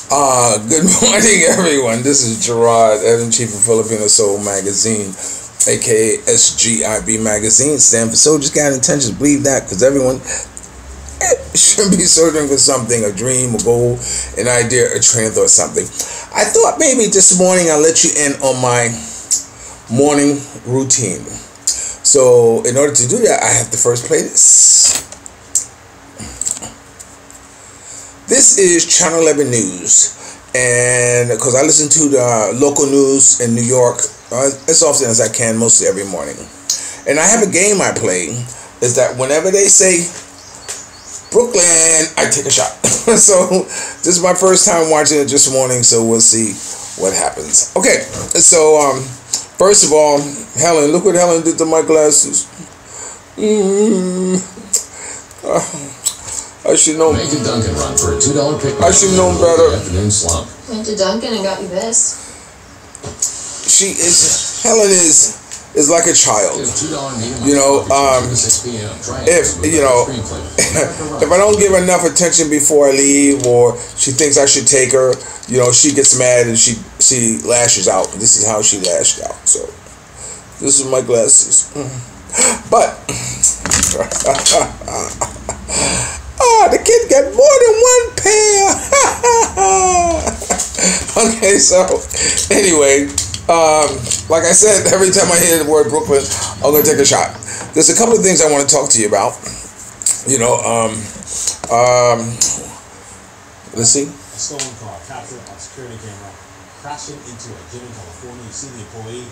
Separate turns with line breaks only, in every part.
Good morning, everyone. This is Gerard, editor-in-chief of Filipino Soul Magazine, aka SGIB Magazine. Stand for Soldiers Got Intentions. Believe that, because everyone should be searching for something, a dream, a goal, an idea, a train of thought, something. I thought maybe this morning I'll let you in on my morning routine. So, in order to do that, I have to first play this. This is Channel 11 News, and because I listen to the local news in New York as often as I can, mostly every morning. And I have a game I play, is that whenever they say Brooklyn, I take a shot. So this is my first time watching it this morning, so we'll see what happens. Okay, so first of all, Helen, look what Helen did to my glasses. I should know.
Make a Dunkin' run for a $2 pick.
I should know better.
Afternoon slump.
Went to Dunkin' and got you this.
Helen is like a child. You know, if I don't give her enough attention before I leave, or she thinks I should take her, you know, she gets mad and she lashes out. This is how she lashed out. So this is my glasses. But the kid got more than one pair. Okay, so anyway, like I said, every time I hear the word Brooklyn, I'm gonna take a shot. There's a couple of things I want to talk to you about. You know, let's see.
A stolen car captured on security camera crashing into a gym in California. You see the employee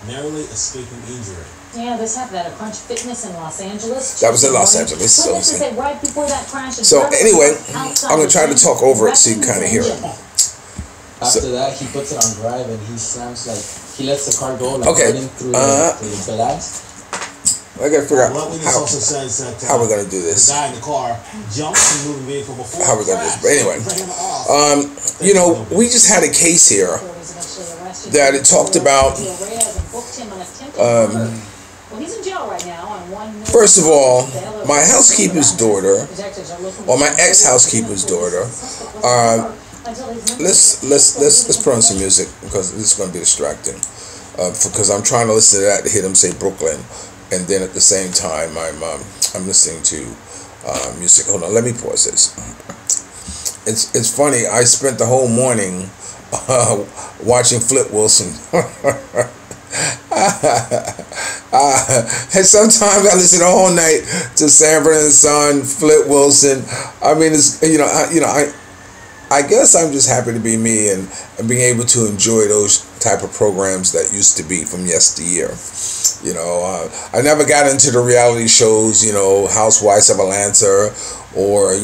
narrowly escaping injury.
Yeah, this happened at a Crunch Fitness in Los Angeles.
That was in Los Angeles.
Right before that crash.
So anyway, I'm gonna try to talk over it so you can kind of hear it.
After that, he puts it on drive and he slams, like, he lets the car go, like,
okay.
running through the glass.
I gotta figure out
also says that,
how we're gonna do this.
The guy in the car jumped from the moving vehicle before.
How we're gonna do this? But anyway, you know, we just had a case here that it talked about. First of all, my housekeeper's daughter, or my ex-housekeeper's daughter. Let's put on some music because this is going to be distracting. Because I'm trying to listen to that to hear them say Brooklyn, and then at the same time I'm listening to music. Hold on, let me pause this. It's funny. I spent the whole morning watching Flip Wilson. And sometimes I listen all night to Sanford and Son, Flip Wilson. I mean, it's I guess I'm just happy to be me and being able to enjoy those type of programs that used to be from yesteryear. You know, I never got into the reality shows, you know, Housewives of Atlanta, or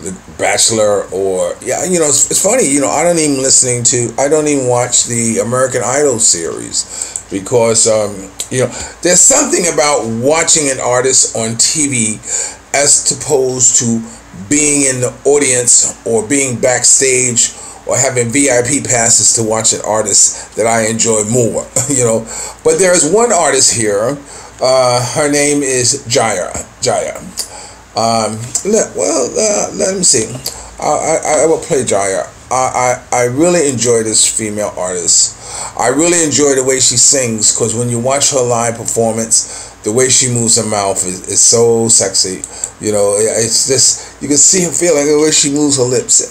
The Bachelor, or it's funny, you know, I don't even watch the American Idol series because there's something about watching an artist on TV as opposed to being in the audience or being backstage or having VIP passes to watch an artist that I enjoy more. You know, but there is one artist here. Her name is Jaya. Let me see. I will play Jaya. I really enjoy this female artist. I really enjoy the way she sings, because when you watch her live performance, the way she moves her mouth is so sexy. You know, it's just, you can see her feeling the way she moves her lips.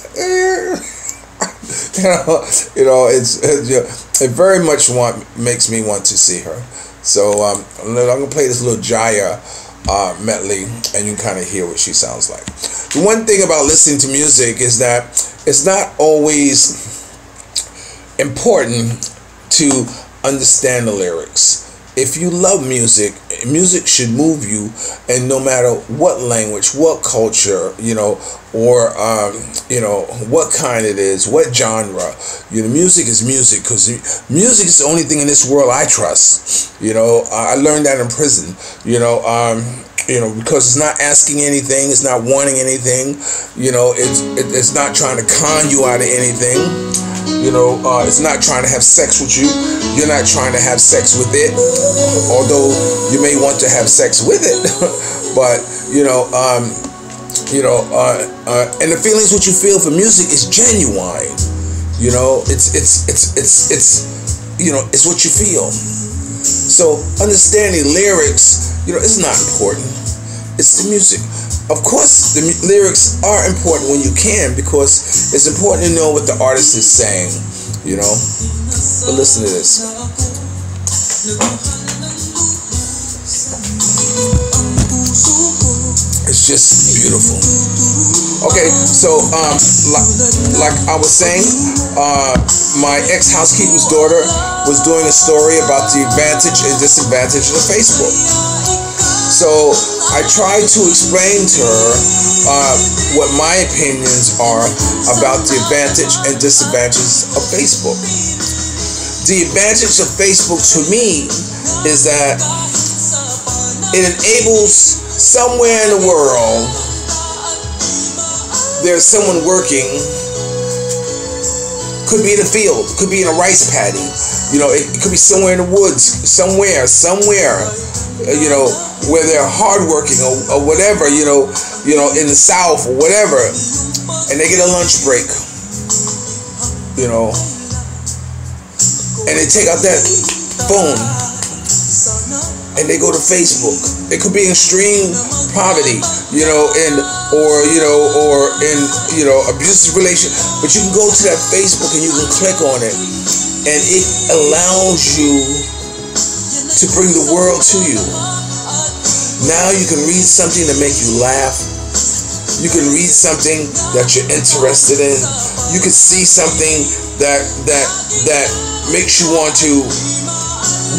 It very much makes me want to see her. So I'm gonna play this little Jaya medley, and you can kind of hear what she sounds like. The one thing about listening to music is that it's not always important to understand the lyrics. If you love music, music should move you, and no matter what language, what culture, or what kind it is, what genre, music is music, because music is the only thing in this world I trust. I learned that in prison. Because it's not asking anything, it's not wanting anything. It's not trying to con you out of anything. It's not trying to have sex with you. You're not trying to have sex with it, although you may want to have sex with it. But And the feelings what you feel for music is genuine. It's it's what you feel. So understanding lyrics, is not important. It's the music. Of course, the lyrics are important when you can, because it's important to know what the artist is saying. But listen to this. It's just beautiful. Okay, so like I was saying, my ex-housekeeper's daughter was doing a story about the advantage and disadvantage of Facebook. So I tried to explain to her what my opinions are about the advantage and disadvantages of Facebook. The advantage of Facebook to me is that it enables somewhere in the world there's someone working, could be in the field, could be in a rice paddy, it could be somewhere in the woods, somewhere, where they're hardworking or whatever, in the South or whatever, and they get a lunch break, and they take out that phone and they go to Facebook. It could be in extreme poverty, or in abusive relation, but you can go to that Facebook and you can click on it, and it allows you to bring the world to you. Now you can read something to make you laugh. You can read something that you're interested in. You can see something that makes you want to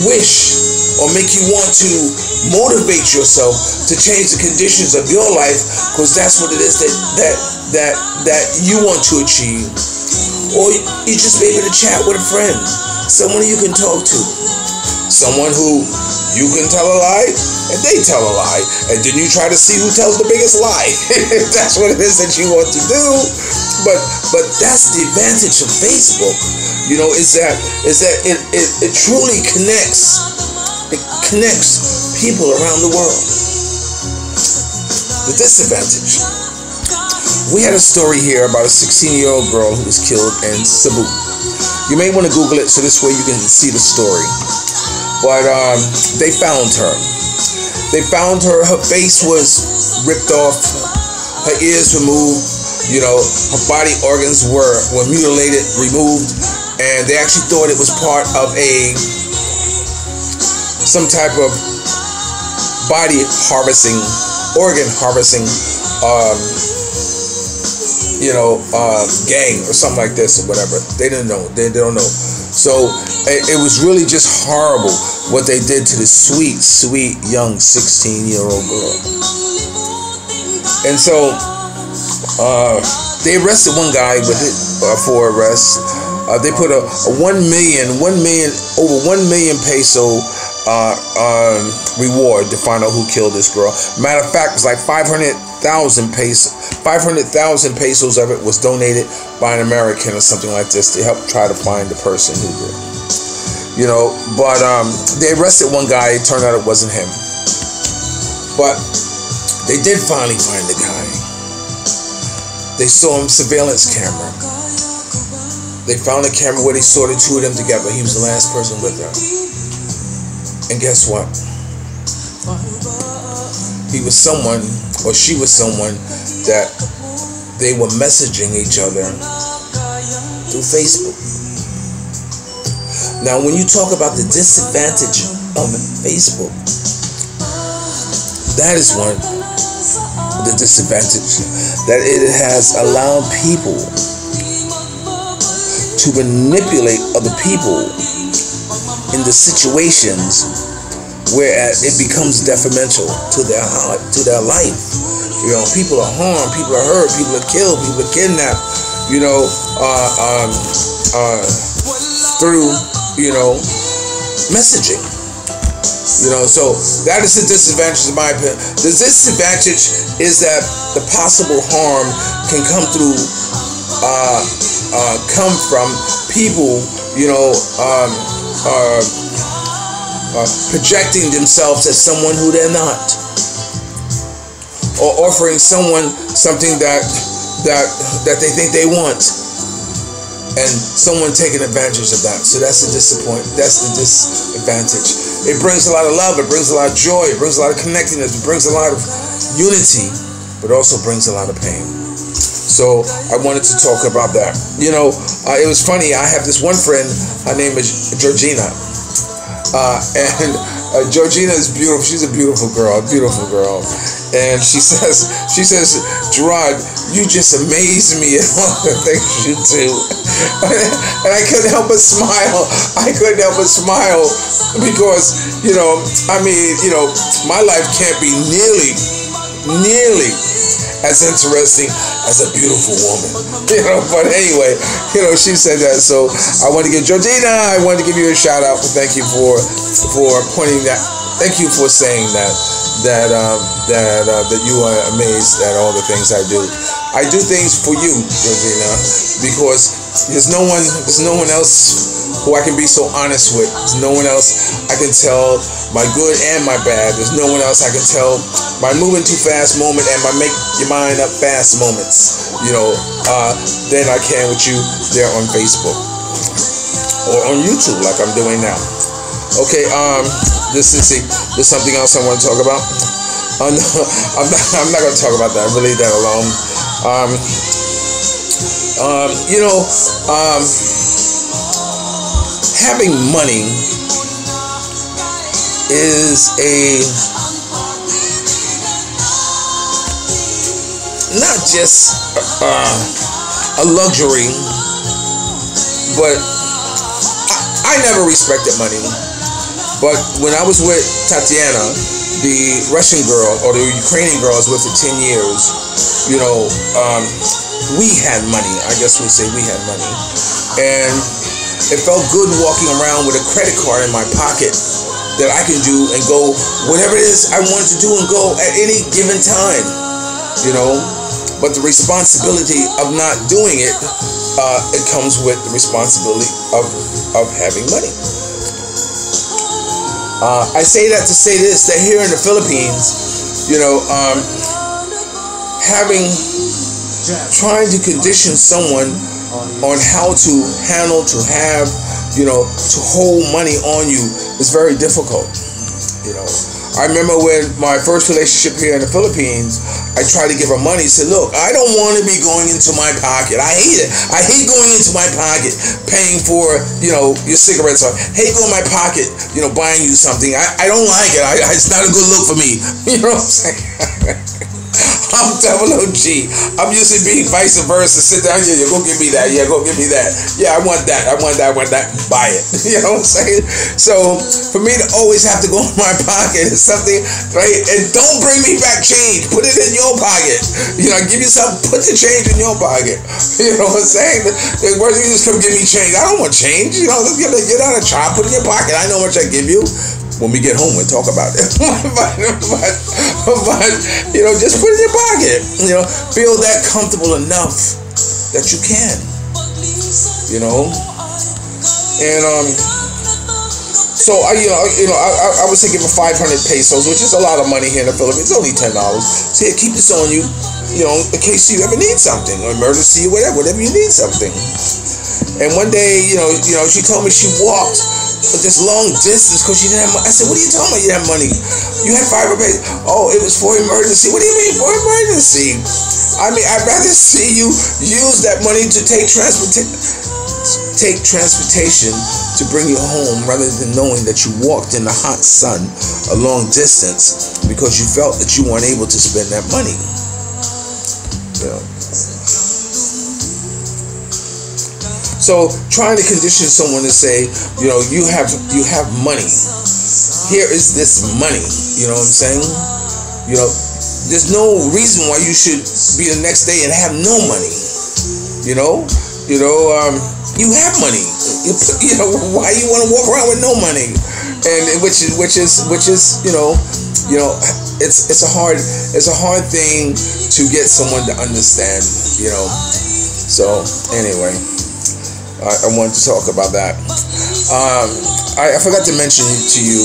wish, or make you want to motivate yourself to change the conditions of your life, because that's what it is that you want to achieve. Or you just be able to chat with a friend, someone you can talk to, someone who you can tell a lie and they tell a lie, and then you try to see who tells the biggest lie. That's what it is that you want to do. But that's the advantage of Facebook, is that it truly connects. It connects people around the world. The disadvantage. We had a story here about a 16-year-old girl who was killed in Cebu. You may want to Google it so this way you can see the story. But they found her. Her face was ripped off, her ears removed, her body organs were mutilated, removed, and they actually thought it was part of some type of body harvesting, organ harvesting, gang or something like this or whatever. They didn't know. They don't know. So it was really just horrible what they did to this sweet, sweet young 16-year-old girl. And so they arrested one guy for arrest. They put a 1 million peso reward to find out who killed this girl. Matter of fact, it was like 500,000 pesos of it was donated by an American or something like this to help try to find the person who did. But they arrested one guy. It turned out it wasn't him. But they did finally find the guy. They saw him surveillance camera. They found a camera where they saw the two of them together. He was the last person with her. And guess what? He was someone, or she was someone, that they were messaging each other through Facebook. Now, when you talk about the disadvantage of Facebook, that is one of the disadvantages, that it has allowed people to manipulate other people in the situations where it becomes detrimental to their life. People are harmed, people are hurt, people are killed, people are kidnapped, through, messaging. So that is the disadvantage in my opinion. The disadvantage is that the possible harm can come from people, projecting themselves as someone who they're not. or offering someone something that they think they want, and someone taking advantage of that. So that's the disadvantage. It brings a lot of love, it brings a lot of joy, it brings a lot of connectedness, it brings a lot of unity, but also brings a lot of pain. So I wanted to talk about that. It was funny. I have this one friend. Her name is Georgina, and Georgina is beautiful. She's a beautiful girl, and she says, Gerard, you just amaze me at all the things you do. And I couldn't help but smile. Because, my life can't be nearly as interesting as a beautiful woman. But anyway, she said that. So I want to give Georgina, I want to give you a shout out. Thank you for pointing that. Thank you for saying that you are amazed at all the things I do. I do things for you, Georgina, because there's no one else who I can be so honest with. There's no one else I can tell my good and my bad. There's no one else I can tell my moving too fast moment and my make your mind up fast moments, than I can with you there on Facebook or on YouTube like I'm doing now. Okay, there's something else I want to talk about. No, I'm not going to talk about that. I'll leave that alone. Having money is not just a luxury, but I never respected money. But when I was with Tatiana, the Russian girl, or the Ukrainian girl I was with for 10 years, we had money. I guess we'd say we had money. And it felt good walking around with a credit card in my pocket that I can do and go whatever it is I wanted to do and go at any given time, But the responsibility of not doing it, it comes with the responsibility of having money. I say that to say this, that here in the Philippines, trying to condition someone on how to handle, to have, to hold money on you is very difficult. I remember when my first relationship here in the Philippines, I tried to give her money. Said, look, I don't want to be going into my pocket. I hate it. I hate going into my pocket, paying for, your cigarettes. Or hate going in my pocket, buying you something. I don't like it. It's not a good look for me. You know what I'm saying? I'm double OG. I'm used to being vice versa. Sit down here, go give me that. Yeah, go give me that. Yeah, I want that. I want that. Buy it. You know what I'm saying? So for me to always have to go in my pocket is something, right? And don't bring me back change. Put it in your pocket. Give you something. Put the change in your pocket. You know what I'm saying? The worst you just come give me change. I don't want change. Get out of child. Put it in your pocket. I know how much I give you. When we get home, we'll talk about it. but just put it in your pocket. Feel that comfortable enough that you can. And so I was thinking for 500 pesos, which is a lot of money here in the Philippines. It's only $10. So yeah, keep this on you, in case you ever need something, or emergency, or whatever you need something. And one day, she told me she walked this long distance because she didn't have money. I said, what are you talking about? You have money. You had 500 pesos. Oh, it was for emergency. What do you mean for emergency? I mean, I'd rather see you use that money to take transportation to bring you home rather than knowing that you walked in the hot sun a long distance because you felt that you weren't able to spend that money. So trying to condition someone to say, you have money. Here is this money. You know what I'm saying? There's no reason why you should be the next day and have no money. You have money. Why you want to walk around with no money? And which is it's a hard thing to get someone to understand. So anyway. I wanted to talk about that. I forgot to mention to you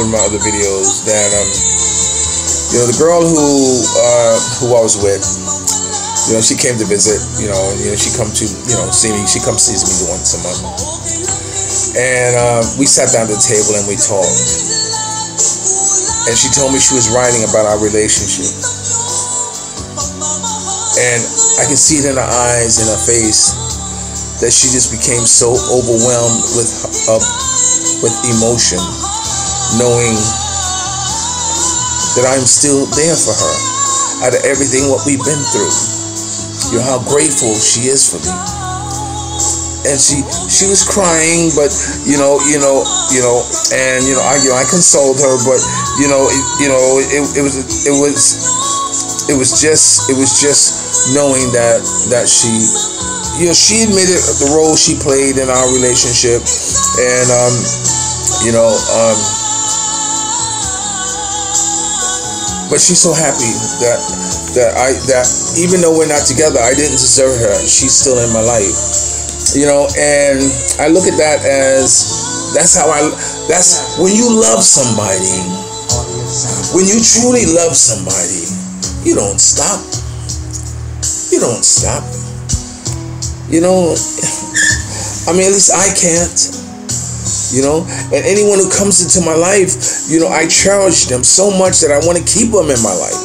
in my other videos that The girl who I was with, she came to visit. She come to see me. She comes sees me once a month, and we sat down at the table and we talked. And she told me she was writing about our relationship, and I can see it in her eyes, in her face, that she just became so overwhelmed with emotion, knowing that I'm still there for her out of everything what we've been through. How grateful she is for me. And she was crying, but and I consoled her, but it was just knowing that she admitted the role she played in our relationship, and but she's so happy that even though we're not together, I didn't desert her. She's still in my life. And I look at that as that's when you love somebody, when you truly love somebody, you don't stop. You don't stop. At least I can't. And anyone who comes into my life, I cherish them so much that I want to keep them in my life.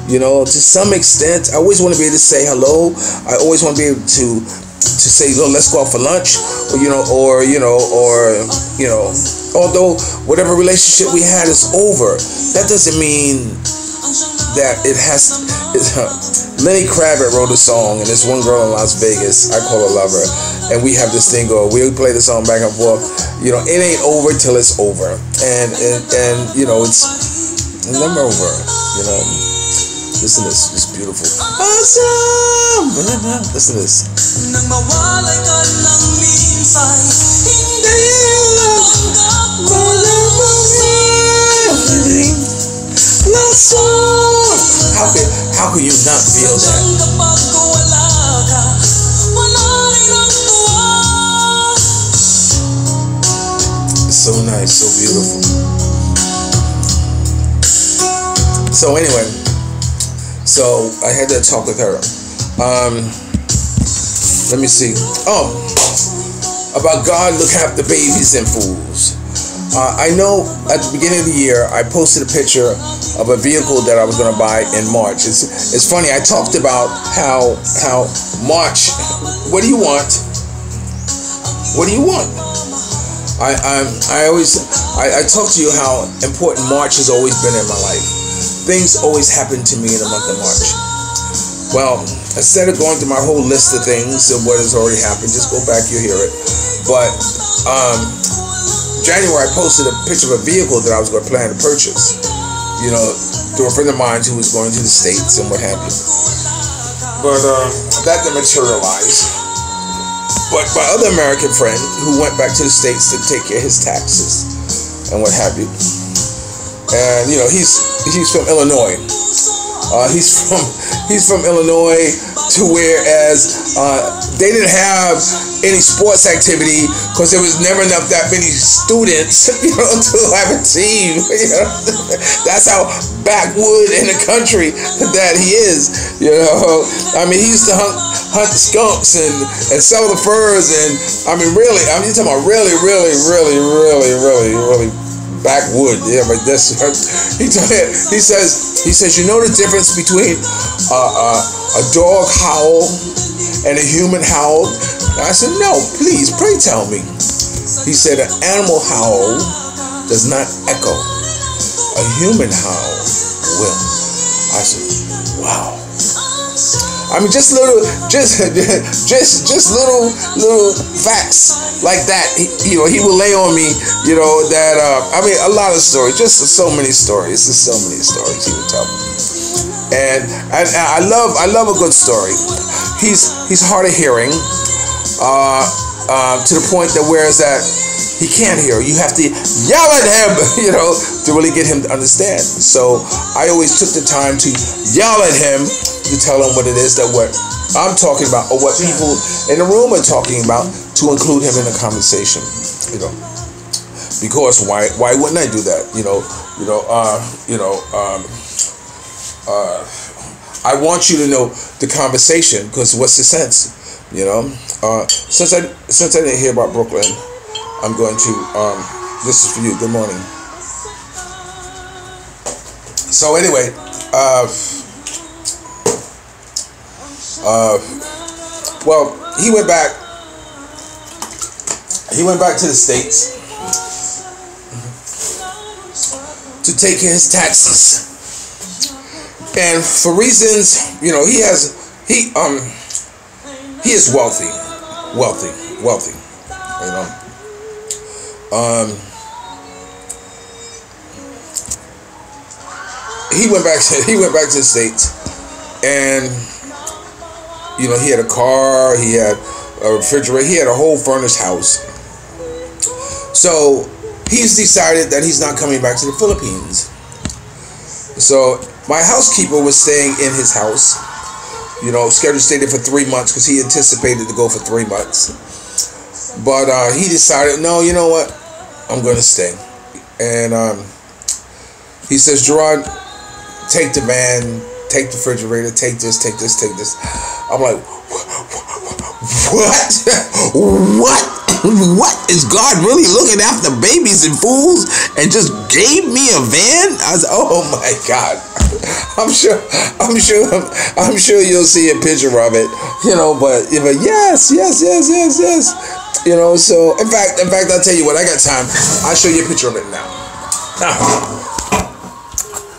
To some extent, I always want to be able to say hello. I always want to be able to say, let's go out for lunch, although whatever relationship we had is over, that doesn't mean that it has. Lenny Kravitz wrote a song, and this one girl in Las Vegas, I call her Lover, and we have this thing going. We play the song back and forth. It ain't over till it's over, and it's never over. Listen to this. It's beautiful. Awesome. Listen to this. How can you not feel that? It's so nice, so beautiful. So anyway, so I had that talk with her. Let me see. About God look after babies and fools. I know at the beginning of the year, I posted a picture of a vehicle that I was going to buy in March. It's funny. I talked about how March. What do you want? What do you want? I talk to you how important March has always been in my life. Things always happen to me in the month of March. Well, instead of going through my whole list of things of what has already happened, just go back, you'll hear it. But January, I posted a picture of a vehicle that I was going to plan to purchase, through a friend of mine who was going to the States and what have you. But that didn't materialize. But my other American friend who went back to the States to take care of his taxes and what have you. And he's from Illinois. He's from Illinois, to whereas they didn't have any sports activity because there was never enough that many students, to have a team. That's how backwood in the country that he is. He used to hunt skunks and sell the furs, and really, I'm talking about really backwood. Yeah, but that's he says the difference between a dog howl and a human howl? I said, no, please, pray tell me. He said an animal howl does not echo. A human howl will. I said, wow. Just little facts like that. He will lay on me. That a lot of stories. Just so many stories. There's so many stories he would tell me. And I love a good story. He's hard of hearing, to the point that whereas that he can't hear. You have to yell at him, to really get him to understand. So I always took the time to yell at him to tell him what it is that what I'm talking about, or what people in the room are talking about, to include him in the conversation. Because why wouldn't I do that? I want you to know the conversation, because what's the sense, you know? Since I didn't hear about Brooklyn, I'm going to. This is for you. Good morning. So anyway, well, he went back. He went back to the States to take his taxes. And for reasons, you know, he is wealthy, you know. He went back to the States, and you know, he had a car, he had a refrigerator, he had a whole furnished house. So he's decided that he's not coming back to the Philippines. So my housekeeper was staying in his house, you know, scheduled to stay there for 3 months because he anticipated to go for 3 months. But he decided, no, you know what? I'm going to stay. And he says, Gerard, take the van, take the refrigerator, take this, take this, take this. I'm like, what? What? Is God really looking after babies and fools and just gave me a van? I was, oh my God. I'm sure you'll see a picture of it, you know, but yes. You know, so in fact, I'll tell you what, I got time. I'll show you a picture of it now.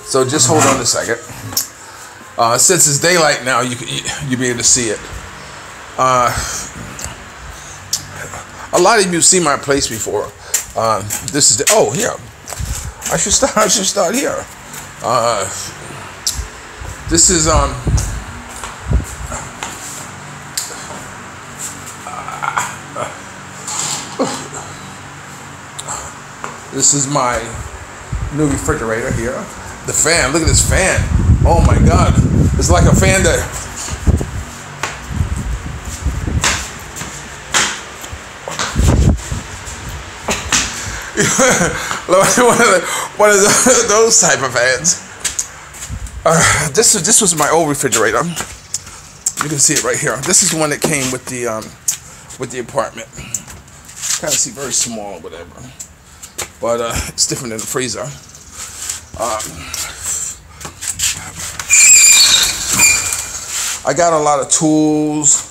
So just hold on a second. Since it's daylight now, you'll be able to see it. A lot of you see my place before. This is here. I should start here. This is this is my new refrigerator here. The fan. Look at this fan. Oh my God! It's like a fan that. one of those type of fans. This was my old refrigerator. You can see it right here. This is the one that came with the apartment. Kind of see very small, whatever. But it's different than the freezer. I got a lot of tools.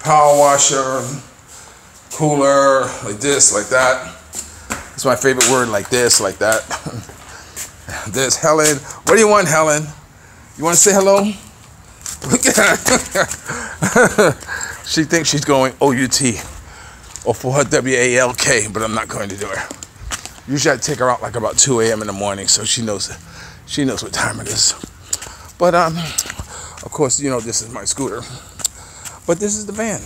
Power washer. Cooler, like this, like that. It's my favorite word, like this, like that. There's Helen. What do you want, Helen? You want to say hello? Look at her. She thinks she's going OUT or for her WALK, but I'm not going to do her. Usually I take her out like about 2 a.m. in the morning, so she knows what time it is. But of course, you know, this is my scooter. But this is the van.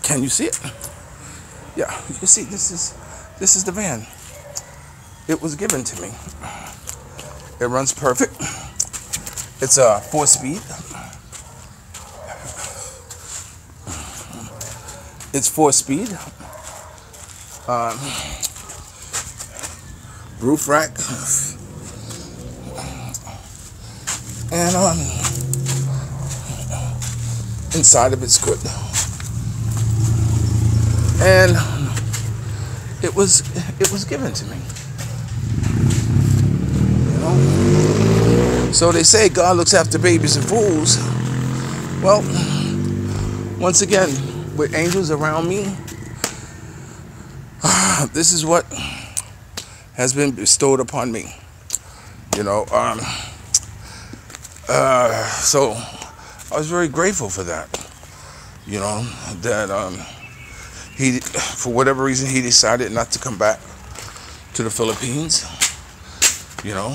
Can you see it? Yeah, you can see this is the van. It was given to me. It runs perfect. It's a 4-speed. It's 4-speed. Roof rack. And inside of it's good. And it was given to me. You know? So they say God looks after babies and fools. Well, once again, with angels around me, this is what has been bestowed upon me. You know, so I was very grateful for that. You know, that he, for whatever reason, he decided not to come back to the Philippines. You know,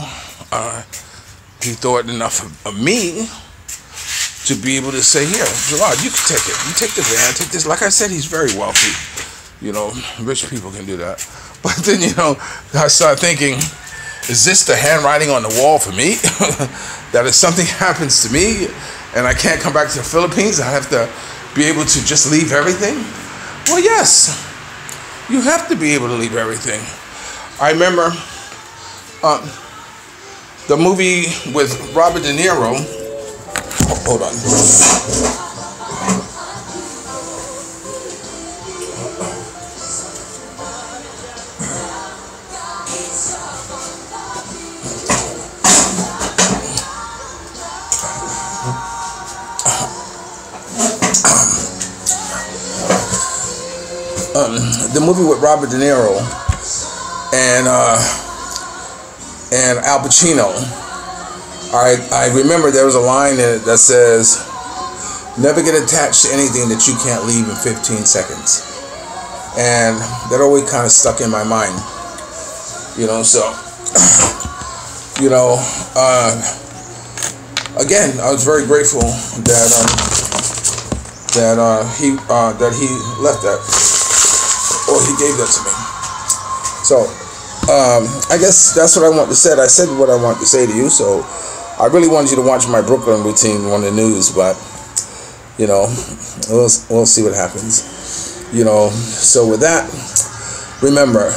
he thought enough of me to be able to say, here, Gerard, you can take it. You take the van, take this. Like I said, he's very wealthy. You know, rich people can do that. But then, you know, I started thinking, is this the handwriting on the wall for me? That if something happens to me and I can't come back to the Philippines, I have to be able to just leave everything? Well, yes. You have to be able to leave everything. I remember the movie with Robert De Niro. Hold on. The movie with Robert De Niro and Al Pacino. I remember there was a line in it that says, "Never get attached to anything that you can't leave in 15 seconds." And that always kind of stuck in my mind. So, again, I was very grateful that he left that, or he gave that to me. So, I guess that's what I want to say. I said what I want to say to you. So, I really wanted you to watch my Brooklyn routine on the news, but we'll see what happens. So with that, remember,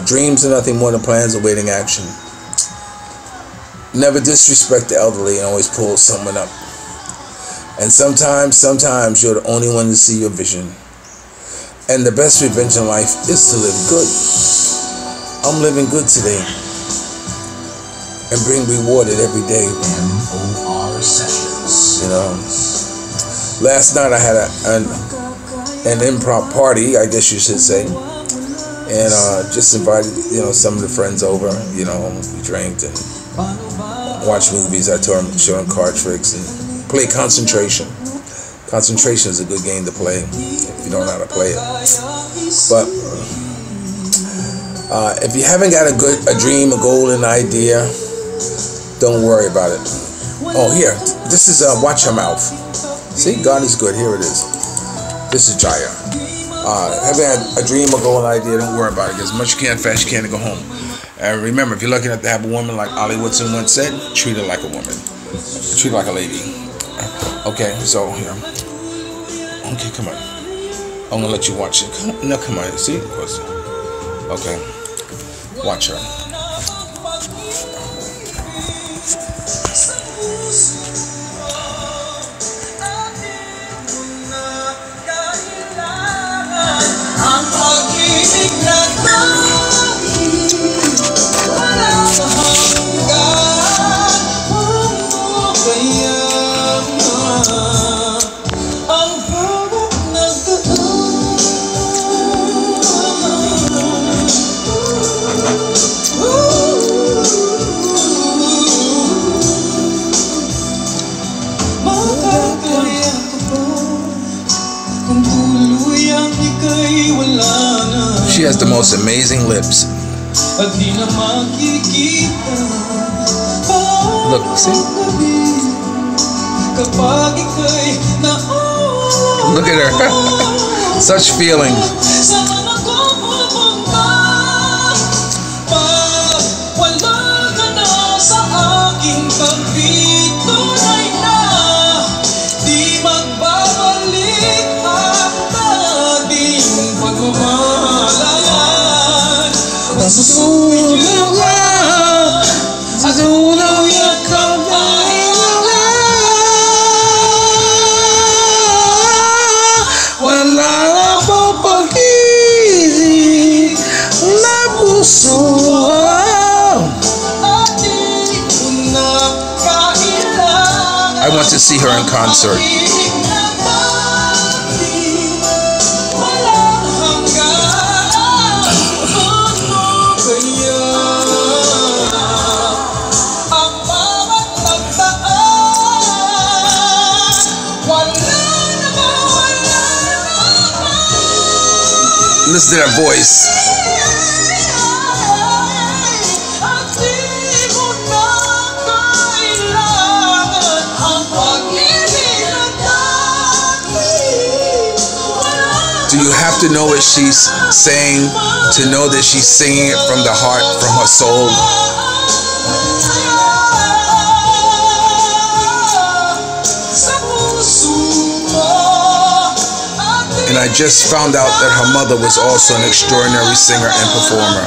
dreams are nothing more than plans awaiting action. Never disrespect the elderly and always pull someone up. And sometimes you're the only one to see your vision. And the best revenge in life is to live good. I'm living good today and being rewarded every day.
MOR Sessions.
Last night I had an improv party, I guess you should say, and just invited some of the friends over. We drank and watched movies. I showed them card tricks and play concentration. Concentration is a good game to play if you don't know how to play it. But if you haven't got a dream, a goal, an idea, don't worry about it. Oh, here, this is Watch Your Mouth. See, God is good. Here it is. This is Jaya. Having a dream, a goal, an idea, don't worry about it. Get as much you can, fast you can, to go home. And remember, if you're lucky enough to have a woman, like Ollie Woodson once said, treat her like a woman. Treat her like a lady. Okay, so here. Okay, come on. I'm gonna let you watch it. No, come on. See? Okay. Watch her. She has the most amazing lips. Look, see? Look at her. Such feeling. I want to see her in concert. Listen to that voice. Do you have to know what she's saying to know that she's singing it from the heart, from her soul? And And I just found out that her mother was also an extraordinary singer and performer.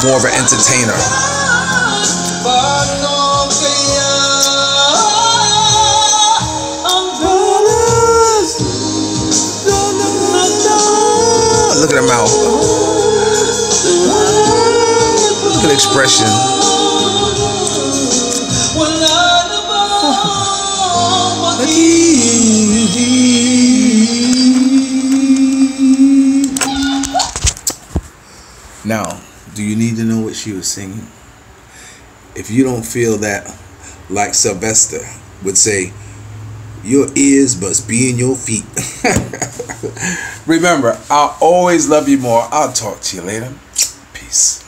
More of an entertainer. Look at her mouth. Look at the expression. Now, do you need to know what she was singing? If you don't feel that, like Sylvester would say, your ears must be in your feet. Remember, I'll always love you more. I'll talk to you later. Peace.